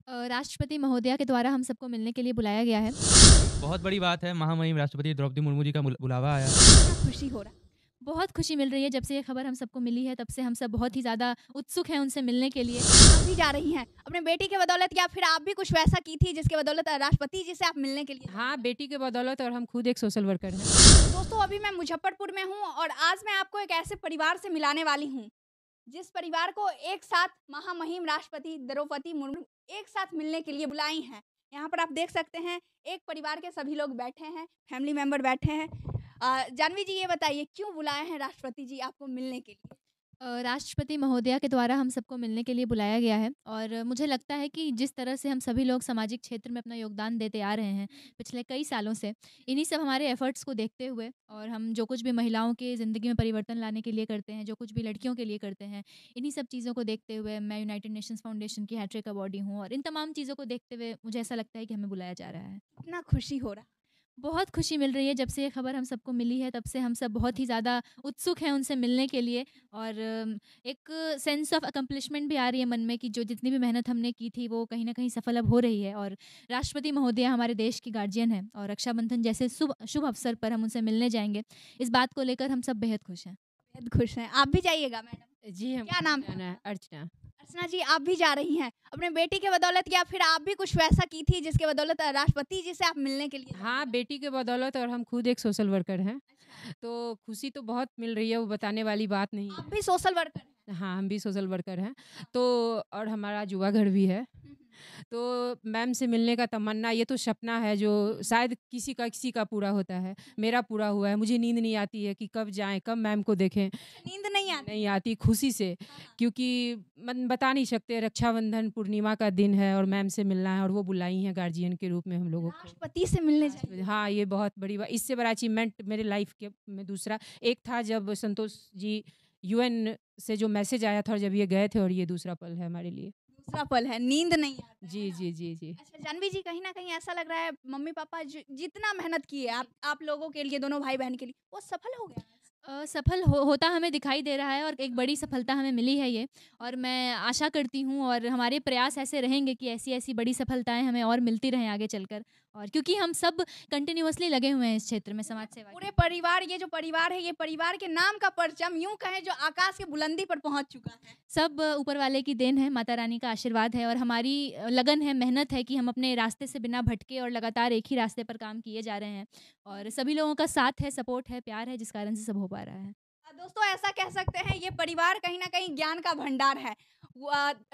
राष्ट्रपति महोदया के द्वारा हम सबको मिलने के लिए बुलाया गया है। बहुत बड़ी बात है, महामहिम राष्ट्रपति द्रौपदी मुर्मू जी का बुलावा आया। कितना खुशी हो रहा है। बहुत खुशी मिल रही है जब से ये खबर हम सबको मिली है, तब से हम सब बहुत ही ज़्यादा उत्सुक हैं उनसे मिलने के लिए। आप भी जा रही हैं अपने बेटी के बदौलत, या फिर आप भी कुछ वैसा की थी जिसके बदौलत राष्ट्रपति जी से आप मिलने के लिए? हाँ, बेटी के बदौलत, और हम खुद एक सोशल वर्कर हैं। दोस्तों, अभी मैं मुजफ्फरपुर में हूँ और आज मैं आपको एक ऐसे परिवार से मिलाने वाली हूँ जिस परिवार को एक साथ महामहिम राष्ट्रपति द्रौपदी मुर्मू एक साथ मिलने के लिए बुलाई हैं। यहाँ पर आप देख सकते हैं एक परिवार के सभी लोग बैठे हैं, फैमिली मेंबर बैठे हैं। जानवी जी, ये बताइए क्यों बुलाए हैं राष्ट्रपति जी आपको मिलने के लिए? राष्ट्रपति महोदया के द्वारा हम सबको मिलने के लिए बुलाया गया है और मुझे लगता है कि जिस तरह से हम सभी लोग सामाजिक क्षेत्र में अपना योगदान देते आ रहे हैं पिछले कई सालों से, इन्हीं सब हमारे एफर्ट्स को देखते हुए और हम जो कुछ भी महिलाओं की ज़िंदगी में परिवर्तन लाने के लिए करते हैं, जो कुछ भी लड़कियों के लिए करते हैं, इन्हीं सब चीज़ों को देखते हुए मैं यूनाइटेड नेशंस फाउंडेशन की हैट्रिक अवॉर्डी हूँ और इन तमाम चीज़ों को देखते हुए मुझे ऐसा लगता है कि हमें बुलाया जा रहा है। कितना खुशी हो रहा है। बहुत खुशी मिल रही है जब से ये खबर हम सबको मिली है, तब से हम सब बहुत ही ज़्यादा उत्सुक हैं उनसे मिलने के लिए और एक सेंस ऑफ अकम्पलिशमेंट भी आ रही है मन में कि जो जितनी भी मेहनत हमने की थी वो कहीं न कहीं सफल अब हो रही है। और राष्ट्रपति महोदया हमारे देश की गार्जियन हैं और रक्षाबंधन जैसे शुभ अवसर पर हम उनसे मिलने जाएंगे। इस बात को लेकर हम सब बेहद खुश हैं। बेहद खुश हैं। आप भी जाइएगा मैडम? जी, हम क्या नाम है? अर्चना। अर्चना जी, आप भी जा रही हैं अपने बेटी के बदौलत, या फिर आप भी कुछ वैसा की थी जिसके बदौलत राष्ट्रपति जी से आप मिलने के लिए? हाँ, बेटी के बदौलत, और हम खुद एक सोशल वर्कर हैं। तो खुशी तो बहुत मिल रही है, वो बताने वाली बात नहीं आप भी सोशल वर्कर हैं? हाँ, हम भी सोशल वर्कर हैं। तो और हमारा युवा घर भी है। तो मैम से मिलने का तमन्ना, ये तो सपना है जो शायद किसी का पूरा होता है। मेरा पूरा हुआ है। मुझे नींद नहीं आती है कि कब जाएं, कब मैम को देखें। नींद नहीं आती खुशी से, क्योंकि बता नहीं सकते। रक्षाबंधन पूर्णिमा का दिन है और मैम से मिलना है, और वो बुलाई हैं गार्जियन के रूप में हम लोगों को। राष्ट्रपति से मिलने जाइए। हाँ, ये बहुत बड़ी बात। इससे बड़ा अचीवमेंट मेरे लाइफ के में दूसरा एक था जब संतोष जी यूएन से जो मैसेज आया था और जब ये गए थे, और ये दूसरा पल है हमारे लिए। दूसरा पल है, नींद नहीं आती। जी जी जी जी। अच्छा जानवी जी, कहीं ना कहीं ऐसा लग रहा है मम्मी पापा जितना मेहनत की है आप लोगों के लिए, दोनों भाई बहन के लिए, वो सफल हो गया? सफल होता हमें दिखाई दे रहा है और एक बड़ी सफलता हमें मिली है ये, और मैं आशा करती हूँ और हमारे प्रयास ऐसे रहेंगे कि ऐसी ऐसी बड़ी सफलताएं हमें और मिलती रहें आगे चलकर। और क्योंकि हम सब कंटिन्यूअसली लगे हुए हैं इस क्षेत्र में समाज सेवा। पूरे परिवार, ये जो परिवार है, ये परिवार के नाम का परचम यूं कहें जो आकाश की बुलंदी पर पहुंच चुका है। सब ऊपर वाले की देन है, माता रानी का आशीर्वाद है और हमारी लगन है, मेहनत है कि हम अपने रास्ते से बिना भटके और लगातार एक ही रास्ते पर काम किए जा रहे हैं, और सभी लोगों का साथ है, सपोर्ट है, प्यार है, जिस कारण से सब हो पा रहा है। दोस्तों, ऐसा कह सकते हैं ये परिवार कहीं ना कहीं ज्ञान का भंडार है।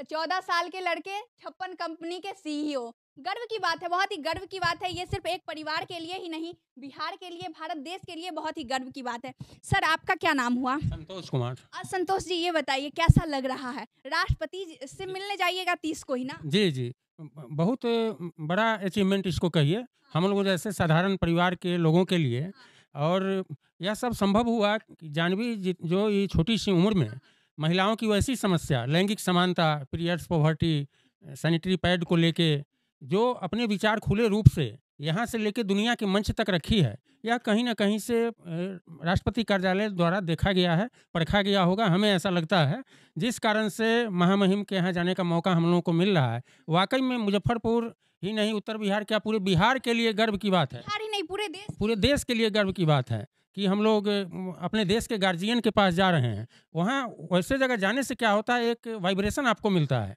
14 साल के लड़के, 56 कंपनी के सीईओ। गर्व की बात है, बहुत ही गर्व की बात है। ये सिर्फ एक परिवार के लिए ही नहीं, बिहार के लिए, भारत देश के लिए बहुत ही गर्व की बात है। सर, आपका क्या नाम हुआ? संतोष कुमार। संतोष जी, ये बताइए कैसा लग रहा है? राष्ट्रपति से मिलने जाइएगा 30 को ही ना? जी जी, बहुत बड़ा अचीवमेंट इसको कहिए हम लोग जैसे साधारण परिवार के लोगों के लिए। और यह सब संभव हुआ कि जानवी जो ये छोटी सी उम्र में महिलाओं की वैसी समस्या, लैंगिक समानता, पीरियड्स पॉवर्टी, सैनिटरी पैड को लेके जो अपने विचार खुले रूप से यहाँ से लेके दुनिया के मंच तक रखी है, यह कहीं ना कहीं से राष्ट्रपति कार्यालय द्वारा देखा गया है, परखा गया होगा, हमें ऐसा लगता है, जिस कारण से महामहिम के यहाँ जाने का मौका हम लोगों को मिल रहा है। वाकई में मुजफ्फरपुर ही नहीं, उत्तर बिहार क्या पूरे बिहार के लिए गर्व की बात है। बिहार ही नहीं, पूरे देश के लिए गर्व की बात है कि हम लोग अपने देश के गार्जियन के पास जा रहे हैं। वहाँ वैसे जगह जाने से क्या होता है, एक वाइब्रेशन आपको मिलता है।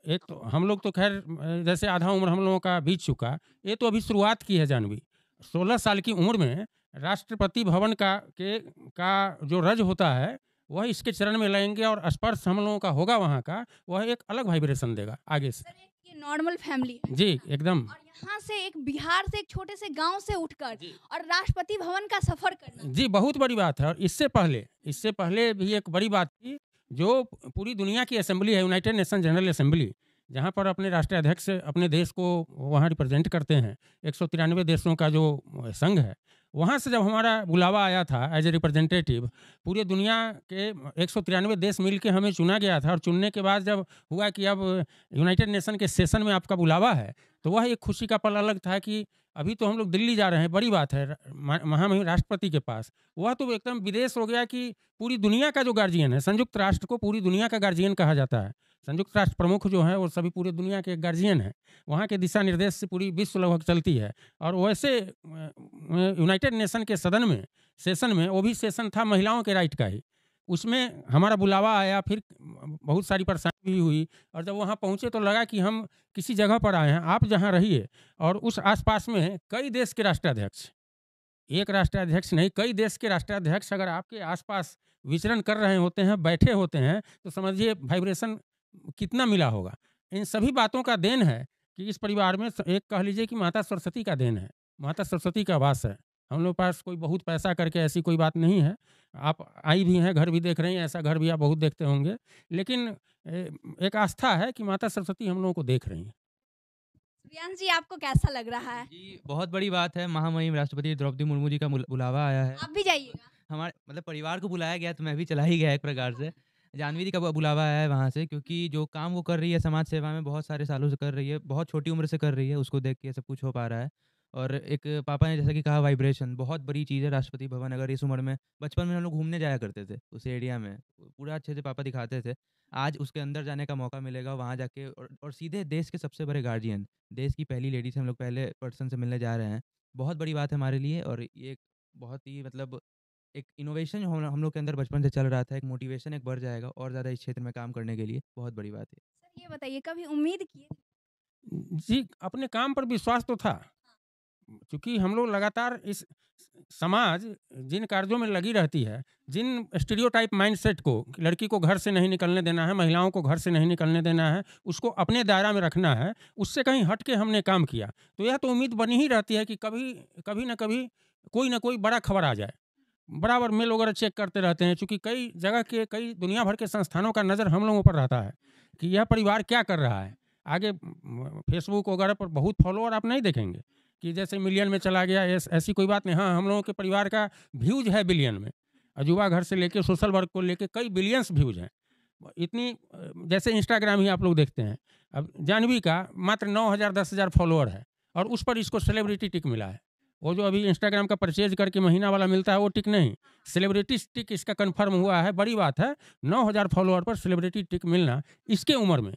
एक तो हम लोग तो खैर जैसे आधा उम्र हम लोगों का बीत चुका, ये तो अभी शुरुआत की है जानवी। 16 साल की उम्र में राष्ट्रपति भवन का जो रज होता है वह इसके चरण में लगेंगे और स्पर्श हम लोगों का होगा वहाँ का, वह एक अलग वाइब्रेशन देगा आगे से। ये नॉर्मल फैमिली है जी एकदम। और यहाँ से एक बिहार से एक छोटे से गांव से उठकर और राष्ट्रपति भवन का सफर करना, जी बहुत बड़ी बात है। और इससे पहले भी एक बड़ी बात थी, जो पूरी दुनिया की असेंबली है, यूनाइटेड नेशन जनरल असेंबली, जहाँ पर अपने राष्ट्रीय अध्यक्ष अपने देश को वहाँ रिप्रेजेंट करते हैं। 193 देशों का जो संघ है, वहाँ से जब हमारा बुलावा आया था एज ए रिप्रेजेंटेटिव, पूरे दुनिया के 193 देश मिल के हमें चुना गया था। और चुनने के बाद जब हुआ कि अब यूनाइटेड नेशन के सेशन में आपका बुलावा है, तो वह एक खुशी का पल अलग था कि अभी तो हम लोग दिल्ली जा रहे हैं, बड़ी बात है, महामहिम राष्ट्रपति के पास। वह तो एकदम विदेश हो गया कि पूरी दुनिया का जो गार्जियन है, संयुक्त राष्ट्र को पूरी दुनिया का गार्जियन कहा जाता है, संयुक्त राष्ट्र प्रमुख जो हैं वो सभी पूरे दुनिया के गार्जियन हैं। वहाँ के दिशा निर्देश से पूरी विश्व लगभग चलती है। और वैसे यूनाइटेड नेशन के सेशन में वो भी सेशन था महिलाओं के राइट का ही। उसमें हमारा बुलावा आया, फिर बहुत सारी परेशानी भी हुई, और जब वहाँ पहुँचे तो लगा कि हम किसी जगह पर आए हैं। आप जहाँ रहिए और उस आसपास में कई देश के राष्ट्राध्यक्ष, एक राष्ट्राध्यक्ष नहीं, कई देश के राष्ट्राध्यक्ष अगर आपके आसपास विचरण कर रहे होते हैं, बैठे होते हैं, तो समझिए वाइब्रेशन कितना मिला होगा। इन सभी बातों का देन है कि इस परिवार में एक कह लीजिए कि माता सरस्वती का देन है, माता सरस्वती का वास है। हम लोग पास कोई बहुत पैसा करके ऐसी कोई बात नहीं है। आप आई भी हैं, घर भी देख रही हैं, ऐसा घर भी आप बहुत देखते होंगे, लेकिन एक आस्था है कि माता सरस्वती हम लोगों को देख रही हैं। प्रियांश जी, आपको कैसा लग रहा है? जी, बहुत बड़ी बात है, महामहिम राष्ट्रपति द्रौपदी मुर्मू जी का बुलावा आया है। आप भी जाइएगा? हमारे मतलब परिवार को बुलाया गया, तो मैं भी चला ही गया एक प्रकार से। जानवी जी का बुलावा आया है वहाँ से, क्योंकि जो काम वो कर रही है समाज सेवा में, बहुत सारे सालों से कर रही है, बहुत छोटी उम्र से कर रही है, उसको देख के सब कुछ हो पा रहा है। और एक पापा ने जैसा कि कहा, वाइब्रेशन बहुत बड़ी चीज़ है। राष्ट्रपति भवन अगर इस उम्र में, बचपन में हम लोग घूमने जाया करते थे उस एरिया में, पूरा अच्छे से पापा दिखाते थे। आज उसके अंदर जाने का मौका मिलेगा, वहाँ जाके और सीधे देश के सबसे बड़े गार्जियन, देश की पहली लेडी से हम लोग पहले पर्सन से मिलने जा रहे हैं। बहुत बड़ी बात है हमारे लिए, और ये एक बहुत ही मतलब एक इनोवेशन जो हम लोग के अंदर बचपन से चल रहा था, एक मोटिवेशन एक बढ़ जाएगा और ज़्यादा इस क्षेत्र में काम करने के लिए। बहुत बड़ी बात है। सर ये बताइए, कभी उम्मीद किए थे? जी, अपने काम पर विश्वास तो था, क्योंकि हम लोग लगातार इस समाज जिन कार्यों में लगी रहती है, जिन स्टीरियोटाइप माइंडसेट को, लड़की को घर से नहीं निकलने देना है, महिलाओं को घर से नहीं निकलने देना है, उसको अपने दायरा में रखना है, उससे कहीं हट के हमने काम किया, तो यह तो उम्मीद बनी ही रहती है कि कभी न कभी कोई न कोई बड़ा खबर आ जाए। बराबर मेल वगैरह चेक करते रहते हैं, चूँकि कई जगह के, कई दुनिया भर के संस्थानों का नज़र हम लोगों पर रहता है कि यह परिवार क्या कर रहा है। आगे फेसबुक वगैरह पर बहुत फॉलोअर आप नहीं देखेंगे कि जैसे मिलियन में चला गया, ऐसी कोई बात नहीं। हाँ, हम लोगों के परिवार का व्यूज है बिलियन में, अजूबा घर से लेके सोशल वर्क को लेके कई बिलियंस व्यूज हैं। इतनी जैसे इंस्टाग्राम ही आप लोग देखते हैं, अब जानवी का मात्र 9,000 10,000 फॉलोअर है, और उस पर इसको सेलिब्रिटी टिक मिला है। वो जो अभी इंस्टाग्राम का परचेज करके महीना वाला मिलता है, वो टिक नहीं, सेलिब्रिटी टिक इसका कंफर्म हुआ है। बड़ी बात है 9,000 फॉलोअर पर सेलिब्रिटी टिक मिलना इसके उम्र में,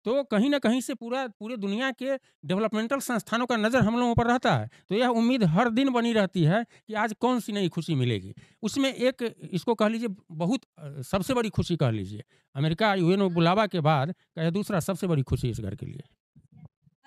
तो कहीं ना कहीं से पूरे दुनिया के डेवलपमेंटल संस्थानों का नज़र हम लोगों पर रहता है। तो यह उम्मीद हर दिन बनी रहती है कि आज कौन सी नई खुशी मिलेगी। उसमें एक इसको कह लीजिए बहुत सबसे बड़ी खुशी कह लीजिए, अमेरिका यूएन बुलावा के बाद का यह दूसरा सबसे बड़ी खुशी इस घर के लिए।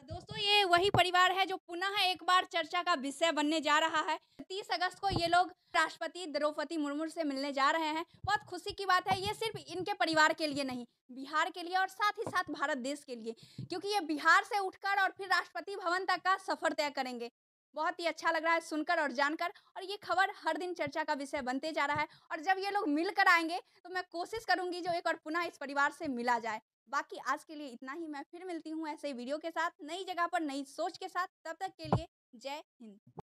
दोस्तों, ये वही परिवार है जो पुनः एक बार चर्चा का विषय बनने जा रहा है। 30 अगस्त को ये लोग राष्ट्रपति द्रौपदी मुर्मू से मिलने जा रहे हैं। बहुत खुशी की बात है, ये सिर्फ इनके परिवार के लिए नहीं, बिहार के लिए और साथ ही साथ भारत देश के लिए, क्योंकि ये बिहार से उठकर और फिर राष्ट्रपति भवन तक का सफर तय करेंगे। बहुत ही अच्छा लग रहा है सुनकर और जानकर, और ये खबर हर दिन चर्चा का विषय बनते जा रहा है। और जब ये लोग मिलकर आएंगे तो मैं कोशिश करूंगी जो एक और पुनः इस परिवार से मिला जाए। बाकी आज के लिए इतना ही। मैं फिर मिलती हूँ ऐसे वीडियो के साथ, नई जगह पर नई सोच के साथ। तब तक के लिए जय हिंद।